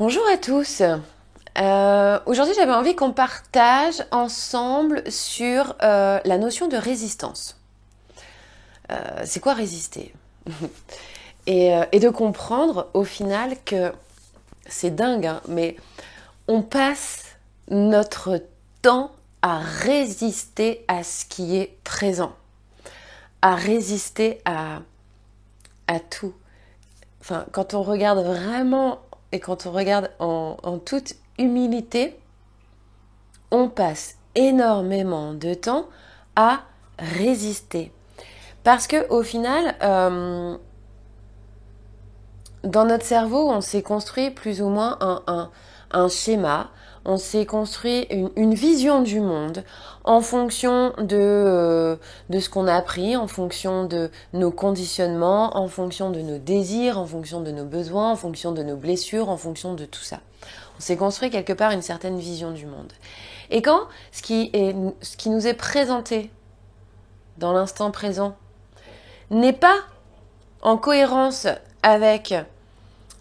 Bonjour à tous. Aujourd'hui, j'avais envie qu'on partage ensemble sur la notion de résistance. C'est quoi résister? Et de comprendre au final que c'est dingue, hein, mais on passe notre temps à résister à ce qui est présent, à résister à tout. Enfin, quand on regarde vraiment et quand on regarde en toute humilité, on passe énormément de temps à résister. Parce que au final, dans notre cerveau, on s'est construit plus ou moins un schéma, on s'est construit une vision du monde en fonction de ce qu'on a appris, en fonction de nos conditionnements, en fonction de nos désirs, en fonction de nos besoins, en fonction de nos blessures, en fonction de tout ça. On s'est construit quelque part une certaine vision du monde. Et quand ce qui nous est présenté dans l'instant présent n'est pas en cohérence avec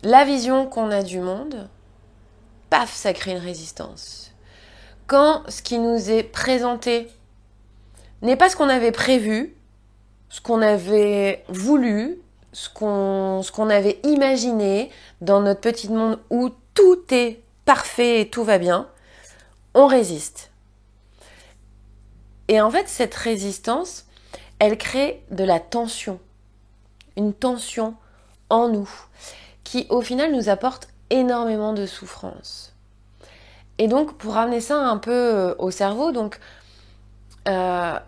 la vision qu'on a du monde, paf, ça crée une résistance. Quand ce qui nous est présenté n'est pas ce qu'on avait prévu, ce qu'on avait voulu, ce qu'on avait imaginé dans notre petit monde où tout est parfait et tout va bien, on résiste. Et en fait, cette résistance, elle crée de la tension, une tension en nous, qui au final nous apporte énormément de souffrance. Et donc, pour ramener ça un peu au cerveau, donc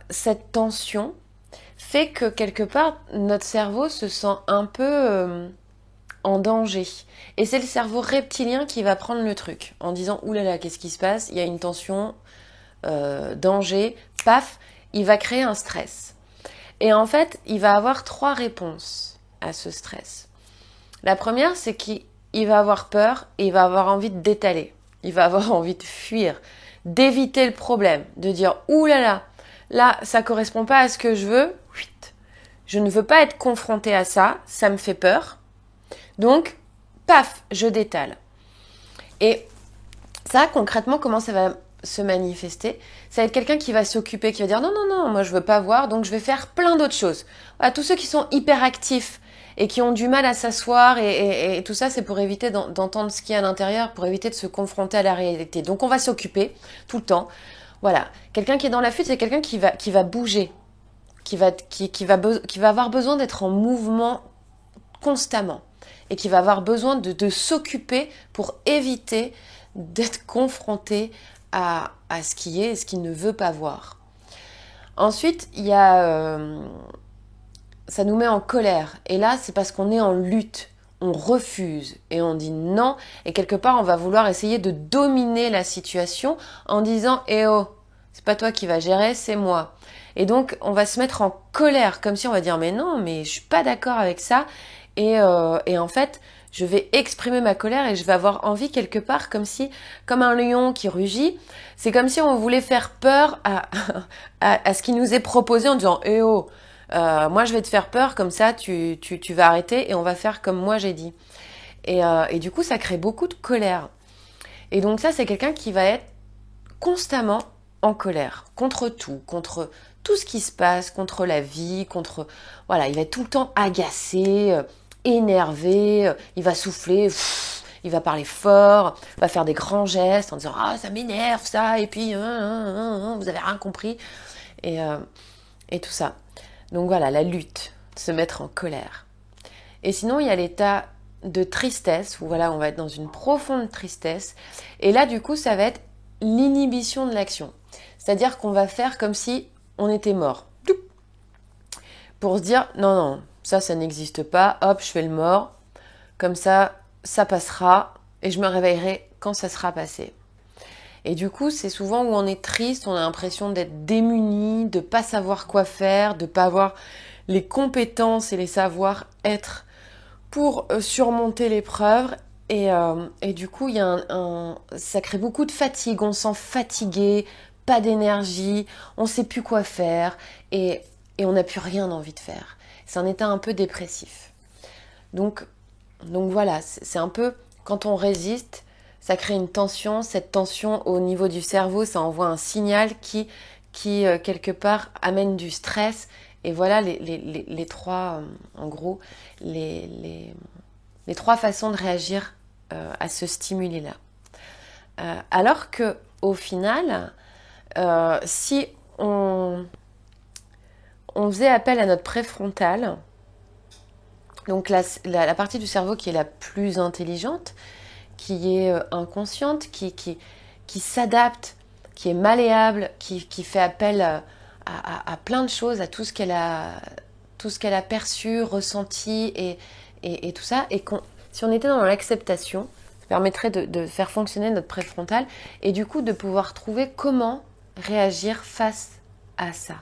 cette tension fait que quelque part notre cerveau se sent un peu en danger. Et c'est le cerveau reptilien qui va prendre le truc en disant oulala, qu'est-ce qui se passe? Il y a une tension, danger, paf, il va créer un stress. Et en fait, il va avoir 3 réponses à ce stress. La première, c'est qu'il va avoir peur et il va avoir envie de d'étaler. Il va avoir envie de fuir, d'éviter le problème, de dire ouh là, ça correspond pas à ce que je veux. Je ne veux pas être confrontée à ça, ça me fait peur. Donc, paf, je détale. Et ça, concrètement, comment ça va se manifester? Ça va être quelqu'un qui va s'occuper, qui va dire non, moi je veux pas voir, donc je vais faire plein d'autres choses. Voilà, tous ceux qui sont hyperactifs et qui ont du mal à s'asseoir et tout ça, c'est pour éviter d'entendre ce qu'il y a à l'intérieur, pour éviter de se confronter à la réalité. Donc on va s'occuper tout le temps. Voilà. Quelqu'un qui est dans la fuite, c'est quelqu'un qui va bouger, qui va avoir besoin d'être en mouvement constamment et qui va avoir besoin de s'occuper pour éviter d'être confronté à ce qui est et ce qu'il ne veut pas voir. Ensuite, il y a ça nous met en colère. Et là, c'est parce qu'on est en lutte. On refuse et on dit non. Et quelque part, on va vouloir essayer de dominer la situation en disant « Eh oh, c'est pas toi qui vas gérer, c'est moi. » Et donc, on va se mettre en colère, comme si on va dire « Mais non, mais je suis pas d'accord avec ça. » Et en fait, je vais exprimer ma colère et je vais avoir envie quelque part comme un lion qui rugit. C'est comme si on voulait faire peur à ce qui nous est proposé en disant « Eh oh, moi je vais te faire peur, comme ça tu vas arrêter et on va faire comme moi j'ai dit. » Et du coup, ça crée beaucoup de colère. Et donc ça, c'est quelqu'un qui va être constamment en colère contre tout ce qui se passe, contre la vie, voilà, il va être tout le temps agacé, énervé, il va souffler, il va parler fort, va faire des grands gestes en disant ah ça m'énerve ça et puis vous avez rien compris et tout ça. Donc voilà, la lutte, se mettre en colère. Et sinon, il y a l'état de tristesse, où voilà, on va être dans une profonde tristesse. Et là, du coup, ça va être l'inhibition de l'action. C'est-à-dire qu'on va faire comme si on était mort. Pour se dire, non, ça n'existe pas, hop, je fais le mort. Comme ça passera, et je me réveillerai quand ça sera passé. Et du coup, c'est souvent où on est triste, on a l'impression d'être démuni, de pas savoir quoi faire, de pas avoir les compétences et les savoir-être pour surmonter l'épreuve. Et du coup, ça crée beaucoup de fatigue. On se sent fatigué, pas d'énergie, on sait plus quoi faire et on n'a plus rien envie de faire. C'est un état un peu dépressif. Donc voilà, c'est un peu Quand on résiste, ça crée une tension. Cette tension au niveau du cerveau, ça envoie un signal qui quelque part, amène du stress. Et voilà les trois, en gros, les trois façons de réagir à ce stimuli-là. Alors que au final, si on faisait appel à notre préfrontal, donc la partie du cerveau qui est la plus intelligente, qui est inconsciente, qui s'adapte, qui est malléable, qui fait appel à plein de choses, à tout ce qu'elle a perçu, ressenti et tout ça. Et si on était dans l'acceptation, ça permettrait de faire fonctionner notre préfrontal et du coup de pouvoir trouver comment réagir face à ça.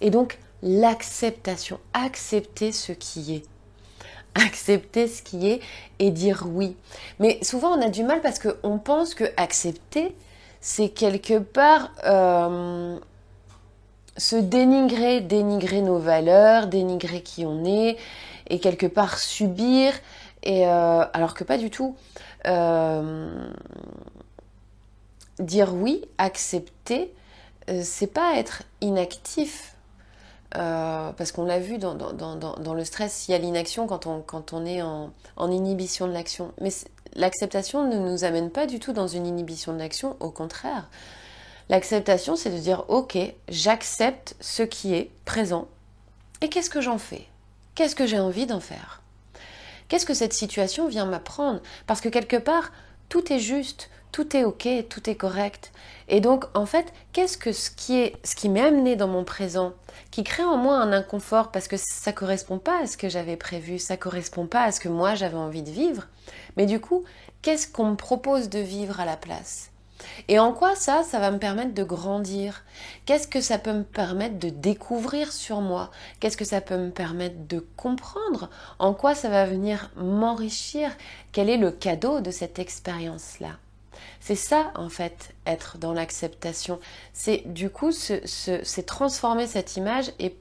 Et donc l'acceptation, accepter ce qui est. Accepter ce qui est et dire oui. Mais souvent on a du mal parce qu'on pense que accepter, c'est quelque part se dénigrer nos valeurs, dénigrer qui on est et quelque part subir, alors que pas du tout. Dire oui, accepter, c'est pas être inactif. Parce qu'on l'a vu dans le stress, il y a l'inaction quand on est en inhibition de l'action. Mais l'acceptation ne nous amène pas du tout dans une inhibition de l'action, au contraire. L'acceptation, c'est de dire « Ok, j'accepte ce qui est présent. Et qu'est-ce que j'en fais ? Qu'est-ce que j'ai envie d'en faire ? Qu'est-ce que cette situation vient m'apprendre ? Parce que quelque part, tout est juste, tout est ok, tout est correct. Et donc, en fait, ce qui m'est amené dans mon présent, qui crée en moi un inconfort parce que ça ne correspond pas à ce que j'avais prévu, ça ne correspond pas à ce que moi j'avais envie de vivre. Mais du coup, qu'est-ce qu'on me propose de vivre à la place ? Et en quoi ça va me permettre de grandir ? Qu'est-ce que ça peut me permettre de découvrir sur moi ? Qu'est-ce que ça peut me permettre de comprendre ? En quoi ça va venir m'enrichir ? Quel est le cadeau de cette expérience-là ? C'est ça, en fait, être dans l'acceptation. C'est du coup, c'est transformer cette image et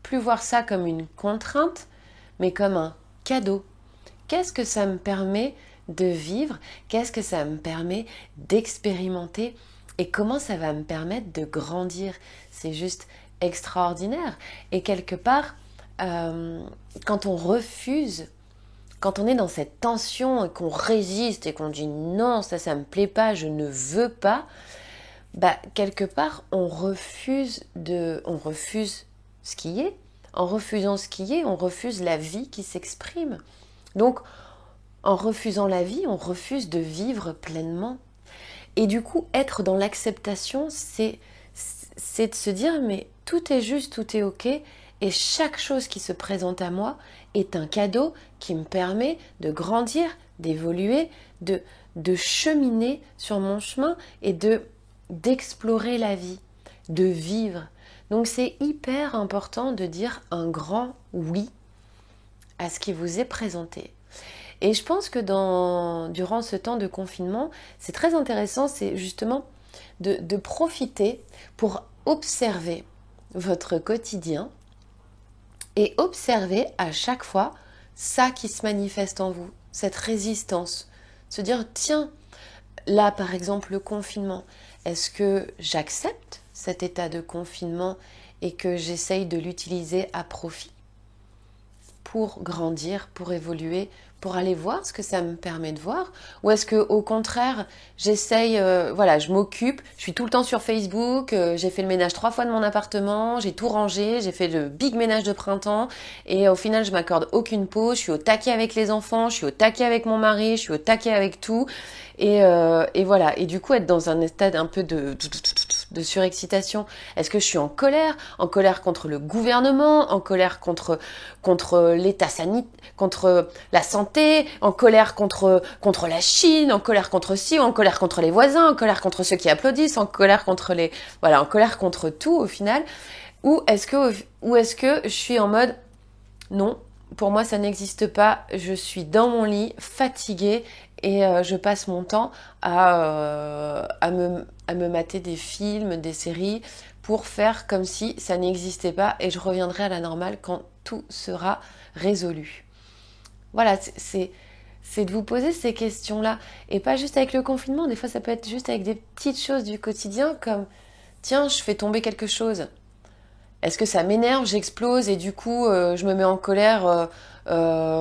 plus voir ça comme une contrainte, mais comme un cadeau. Qu'est-ce que ça me permet de vivre? Qu'est-ce que ça me permet d'expérimenter? Et comment ça va me permettre de grandir? C'est juste extraordinaire. Et quelque part, quand on refuse, quand on est dans cette tension et qu'on résiste et qu'on dit non, ça me plaît pas, je ne veux pas, quelque part on refuse ce qui est. En refusant ce qui est, on refuse la vie qui s'exprime. Donc, en refusant la vie, on refuse de vivre pleinement. Et du coup, être dans l'acceptation, c'est de se dire, mais tout est juste, tout est ok, et chaque chose qui se présente à moi est un cadeau qui me permet de grandir, d'évoluer, de cheminer sur mon chemin et d'explorer la vie, de vivre. Donc c'est hyper important de dire un grand oui à ce qui vous est présenté. Et je pense que durant ce temps de confinement, c'est très intéressant, c'est justement de profiter pour observer votre quotidien et observer à chaque fois ça qui se manifeste en vous, cette résistance. Se dire, tiens, là par exemple le confinement, est-ce que j'accepte cet état de confinement et que j'essaye de l'utiliser à profit pour grandir, pour évoluer, pour aller voir ce que ça me permet de voir? Ou est-ce que au contraire, j'essaye, je m'occupe, je suis tout le temps sur Facebook, j'ai fait le ménage 3 fois de mon appartement, j'ai tout rangé, j'ai fait le big ménage de printemps et au final je m'accorde aucune pause, je suis au taquet avec les enfants, je suis au taquet avec mon mari, je suis au taquet avec tout et voilà. Et du coup être dans un état un peu de surexcitation. Est-ce que je suis en colère contre le gouvernement, en colère contre l'état sanitaire, contre la santé, en colère contre la Chine, en colère contre ci, en colère contre les voisins, en colère contre ceux qui applaudissent, en colère contre en colère contre tout au final, ou est-ce que je suis en mode non, pour moi ça n'existe pas, je suis dans mon lit fatiguée et je passe mon temps à me mater des films, des séries pour faire comme si ça n'existait pas et je reviendrai à la normale quand tout sera résolu. Voilà, c'est de vous poser ces questions-là. Et pas juste avec le confinement, des fois ça peut être juste avec des petites choses du quotidien comme, tiens, je fais tomber quelque chose. Est-ce que ça m'énerve, j'explose et du coup je me mets en colère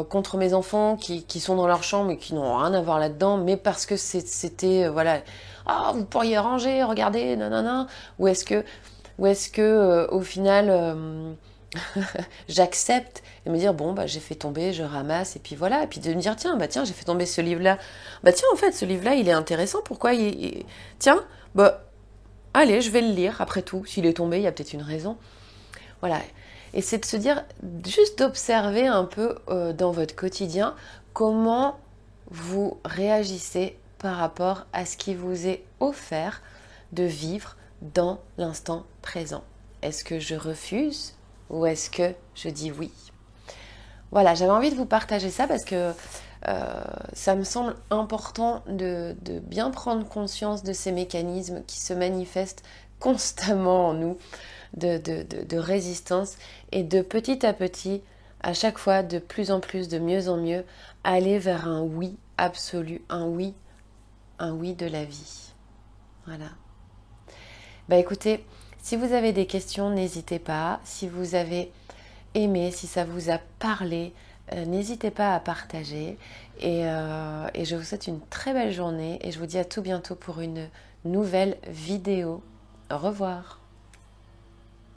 contre mes enfants qui sont dans leur chambre et qui n'ont rien à voir là-dedans, mais parce que c'était, voilà, ah, vous pourriez ranger, regardez, nanana. Ou est-ce que au final, j'accepte et me dire, bon, bah, j'ai fait tomber, je ramasse, et puis voilà. Et puis de me dire, tiens, bah, tiens, j'ai fait tomber ce livre-là. Bah, tiens, en fait, ce livre-là, il est intéressant. Pourquoi Tiens, bah, allez, je vais le lire. Après tout, s'il est tombé, il y a peut-être une raison. Voilà. Et c'est de se dire, juste d'observer un peu dans votre quotidien comment vous réagissez par rapport à ce qui vous est offert de vivre dans l'instant présent. Est-ce que je refuse ou est-ce que je dis oui? Voilà, j'avais envie de vous partager ça parce que ça me semble important de bien prendre conscience de ces mécanismes qui se manifestent constamment en nous, de résistance et de petit à petit, à chaque fois, de plus en plus, de mieux en mieux, aller vers un oui absolu, un oui de la vie. Voilà. Bah écoutez, si vous avez des questions, n'hésitez pas. Si vous avez aimé, si ça vous a parlé, n'hésitez pas à partager. Et je vous souhaite une très belle journée et je vous dis à tout bientôt pour une nouvelle vidéo. Au revoir.